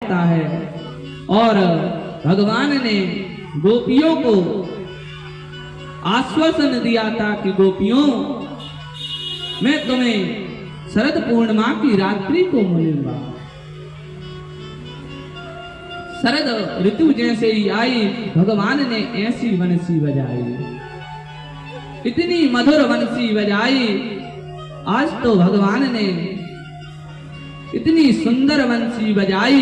जाता है। और भगवान ने गोपियों को आश्वासन दिया था कि गोपियों, मैं तुम्हें शरद पूर्णिमा की रात्रि को मिलूंगा। शरद ऋतु जैसे ही आई, भगवान ने ऐसी बंसी बजाई, इतनी मधुर बंसी बजाई। आज तो भगवान ने इतनी सुंदर बंसी बजाई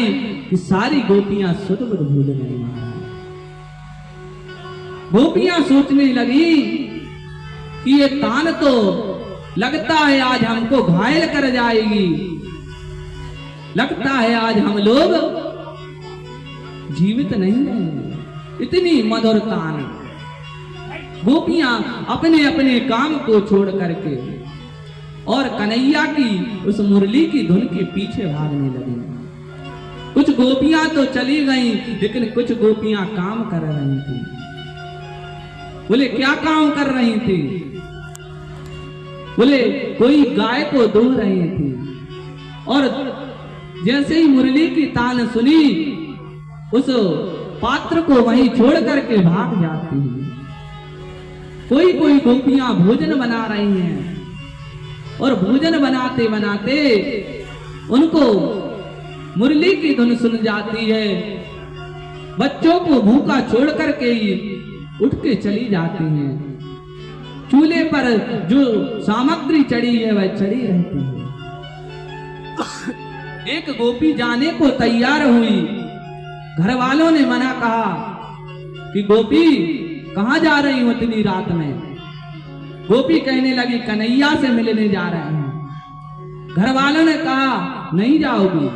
कि सारी गोपियां सुध बुध भूल गई। गोपियां सोचने लगी कि ये तान तो लगता है आज हमको घायल कर जाएगी, लगता है आज हम लोग जीवित नहीं रहेंगे। इतनी मधुर तान। गोपियां अपने अपने काम को छोड़ करके और कन्हैया की उस मुरली की धुन के पीछे भागने लगी। कुछ गोपियां तो चली गईं, लेकिन कुछ गोपियां काम कर रही थी। बोले क्या काम कर रही थी? बोले कोई गाय को दूह रही थी, और जैसे ही मुरली की तान सुनी, उस पात्र को वहीं छोड़ करके भाग जाती है। कोई कोई गोपियां भोजन बना रही हैं, और भोजन बनाते बनाते उनको मुरली की धुन सुन जाती है। बच्चों को भूखा छोड़ करके ही उठ के चली जाती हैं। चूल्हे पर जो सामग्री चढ़ी है वह चढ़ी रहती है। एक गोपी जाने को तैयार हुई। घर वालों ने मना कहा कि गोपी कहां जा रही हो इतनी रात में? गोपी कहने लगी कन्हैया से मिलने जा रहे हैं। घर वालों ने कहा नहीं जाओगी।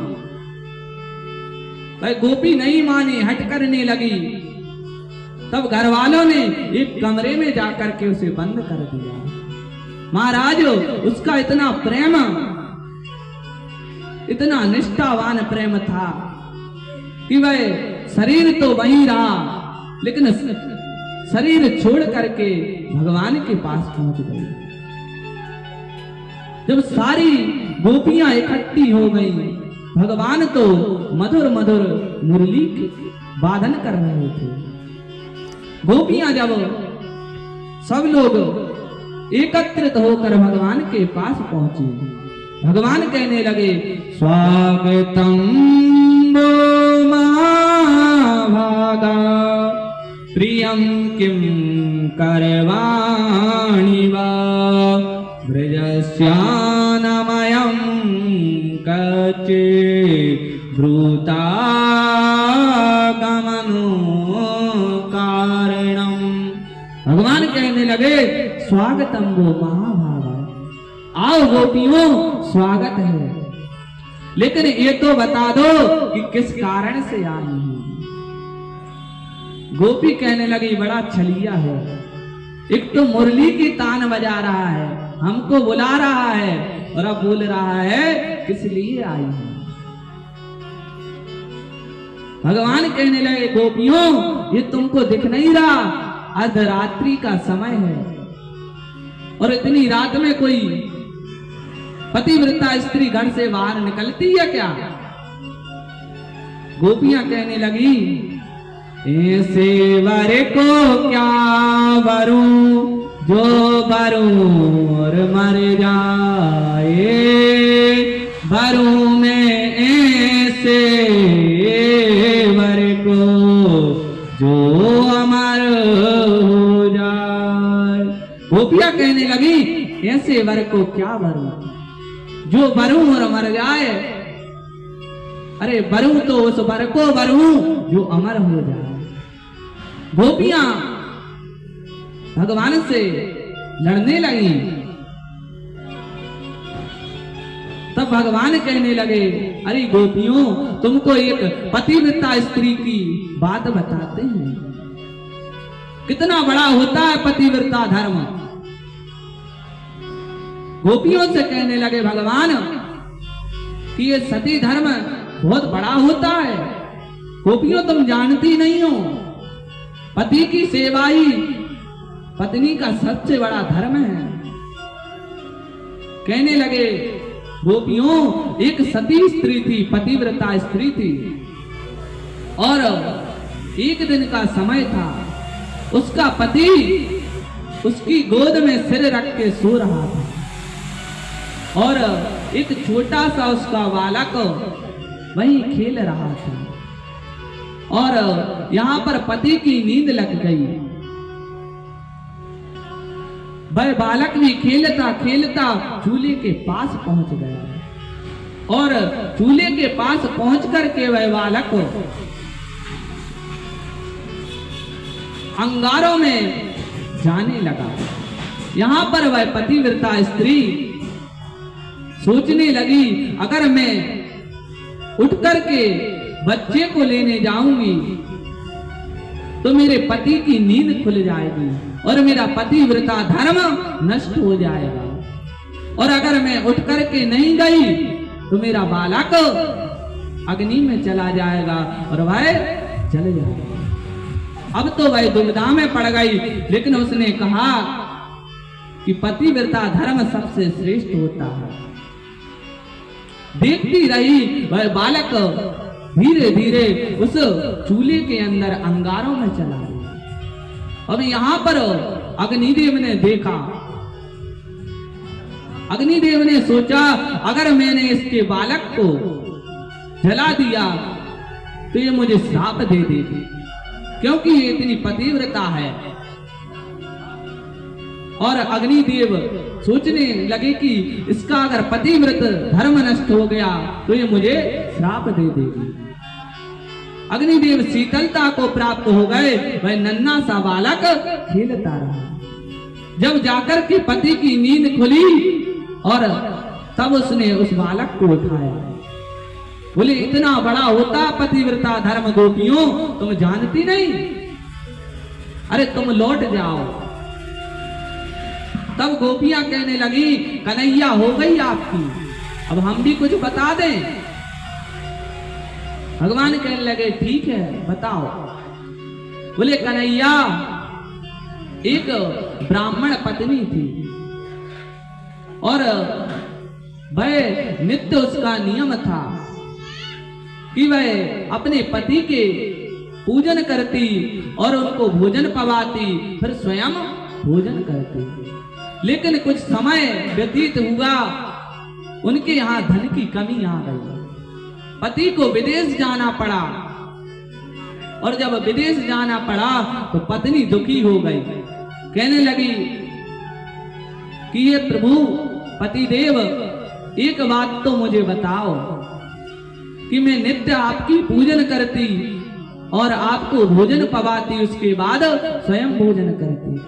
भाई गोपी नहीं मानी, हट करने लगी। तब घर वालों ने एक कमरे में जाकर के उसे बंद कर दिया। महाराज उसका इतना प्रेम, इतना निष्ठावान प्रेम था कि वह शरीर तो वहीं रहा, लेकिन शरीर छोड़ करके भगवान के पास पहुंच गई। जब सारी गोपियां इकट्ठी हो गई, भगवान तो मधुर मधुर मुरली वादन कर रहे थे। गोपियां जब सब लोग एकत्रित होकर भगवान के पास पहुंची, भगवान कहने लगे स्वागतम वो महाभागा प्रियम किम करवाणि वा ब्रजस्यानमयं कचे ब्रूता भगवान कहने लगे स्वागतम वो महाभागा, आओ गोपियों स्वागत है, लेकिन ये तो बता दो कि किस कारण से आई है। गोपी कहने लगी बड़ा छलिया है, एक तो मुरली की तान बजा रहा है, हमको बुला रहा है, और अब बोल रहा है किस लिए आई है। भगवान कहने लगे गोपियों ये तुमको दिख नहीं रहा, अर्धरात्रि का समय है, और इतनी रात में कोई पतिव्रता स्त्री घर से बाहर निकलती है क्या? गोपियां कहने लगी ऐसे वर को क्या वरूं जो वरूं और मर जाए, वरूं में ऐसे वर को जो अमर हो जाए। गोपियां कहने लगी ऐसे वर को क्या वरूं जो वरूं और मर जाए। अरे वरूं तो उस वर को वरूं जो अमर हो जाए। गोपियां भगवान से लड़ने लगी। तब भगवान कहने लगे अरे गोपियों तुमको एक पतिव्रता स्त्री की बात बताते हैं, कितना बड़ा होता है पतिव्रता धर्म। गोपियों से कहने लगे भगवान कि ये सती धर्म बहुत बड़ा होता है। गोपियों तुम जानती नहीं हो, पति की सेवा ही पत्नी का सबसे बड़ा धर्म है। कहने लगे गोपियों एक सती स्त्री थी, पतिव्रता स्त्री थी, और एक दिन का समय था। उसका पति उसकी गोद में सिर रख के सो रहा था और एक छोटा सा उसका बालक वहीं खेल रहा था और यहाँ पर पति की नींद लग गई। वह बालक भी खेलता खेलता चूल्हे के पास पहुंच गया और चूल्हे के पास पहुंच करके वह बालक अंगारों में जाने लगा। यहाँ पर वह पतिव्रता स्त्री सोचने लगी, अगर मैं उठ करके बच्चे को लेने जाऊंगी तो मेरे पति की नींद खुल जाएगी और मेरा पतिव्रता धर्म नष्ट हो जाएगा, और अगर मैं उठ करके नहीं गई तो मेरा बालक अग्नि में चला जाएगा और वह जल जाएगा। अब तो वह दुविधा में पड़ गई, लेकिन उसने कहा कि पतिव्रता धर्म सबसे श्रेष्ठ होता है। देखती रही, वह बालक धीरे धीरे उस चूल्हे के अंदर अंगारों में चला गया। अब यहाँ पर अग्निदेव ने देखा, अग्निदेव ने सोचा, अगर मैंने इसके बालक को जला दिया तो ये मुझे श्राप दे देगी, क्योंकि ये इतनी पतिव्रता है। और अग्निदेव सोचने लगे कि इसका अगर पतिव्रत धर्म नष्ट हो गया तो ये मुझे श्राप दे देगी। अग्निदेव शीतलता को प्राप्त हो गए, वह नन्हा सा बालक खेलता रहा। जब जाकर के पति की नींद खुली और तब उसने उस बालक को उठाया। बोले, इतना बड़ा होता पतिव्रता धर्म गोपियों, तुम जानती नहीं? अरे तुम लौट जाओ। तब गोपियां कहने लगी, कन्हैया हो गई आपकी, अब हम भी कुछ बता दें। भगवान कहने लगे, ठीक है बताओ। बोले, कन्हैया, एक ब्राह्मण पत्नी थी और वह नित्य उसका नियम था कि वह अपने पति के पूजन करती और उनको भोजन पवाती, फिर स्वयं भोजन करती। लेकिन कुछ समय व्यतीत हुआ, उनके यहाँ धन की कमी आ गई। पति को विदेश जाना पड़ा और जब विदेश जाना पड़ा तो पत्नी दुखी हो गई। कहने लगी कि ये प्रभु पतिदेव, एक बात तो मुझे बताओ कि मैं नित्य आपकी पूजन करती और आपको भोजन पवाती, उसके बाद स्वयं भोजन करती।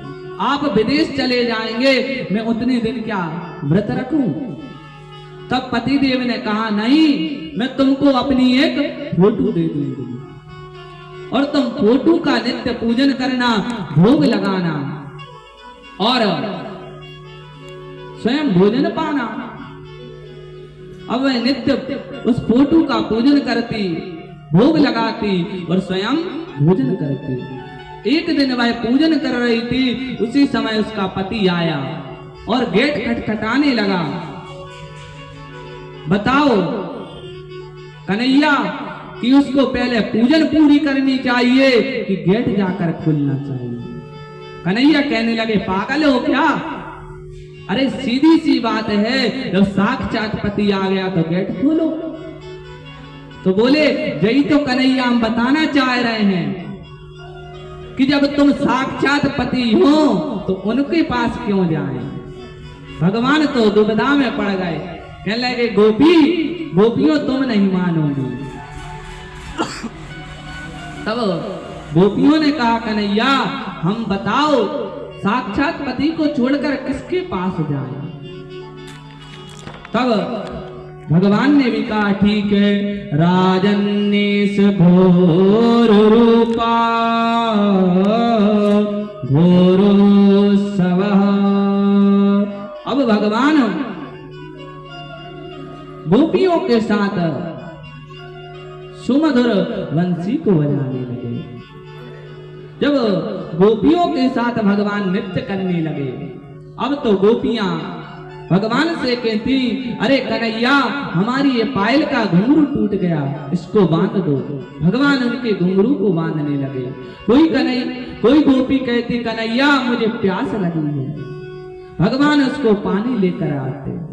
आप विदेश चले जाएंगे, मैं उतने दिन क्या व्रत रखूं? तब पतिदेव ने कहा, नहीं, मैं तुमको अपनी एक फोटो दे दूंगी और तुम फोटो का नित्य पूजन करना, भोग लगाना और स्वयं भोजन पाना। अब वह नित्य उस फोटो का पूजन करती, भोग लगाती और स्वयं भोजन करती। एक दिन वह पूजन कर रही थी, उसी समय उसका पति आया और गेट खटखटाने लगा। बताओ कन्हैया कि उसको पहले पूजन पूरी करनी चाहिए कि गेट जाकर खुलना चाहिए? कन्हैया कहने लगे, पागल हो क्या? अरे सीधी सी बात है, जब साक्षात पति आ गया तो गेट खोलो। तो बोले, यही तो कन्हैया हम बताना चाह रहे हैं कि जब तुम साक्षात पति हो तो उनके पास क्यों जाएं? भगवान तो दुविधा में पड़ गए। कहने लगे, गोपियों तुम नहीं मानोगी। तब गोपियों ने कहा, कन्हैया हम बताओ, साक्षात पति को छोड़कर किसके पास जाए? तब भगवान ने भी कहा, ठीक है, राजन्नेश घोर रूपा घोरो सवः। अब भगवान गोपियों के साथ सुमधुर वंशी को बजाने लगे। जब गोपियों के साथ भगवान नृत्य करने लगे, अब तो गोपियां भगवान से कहती, अरे कन्हैया, हमारी ये पायल का घुंघरू टूट गया, इसको बांध दो। भगवान उनके घुंघरू को बांधने लगे। कोई गोपी कहती, कन्हैया मुझे प्यास लगी है। भगवान उसको पानी लेकर आते।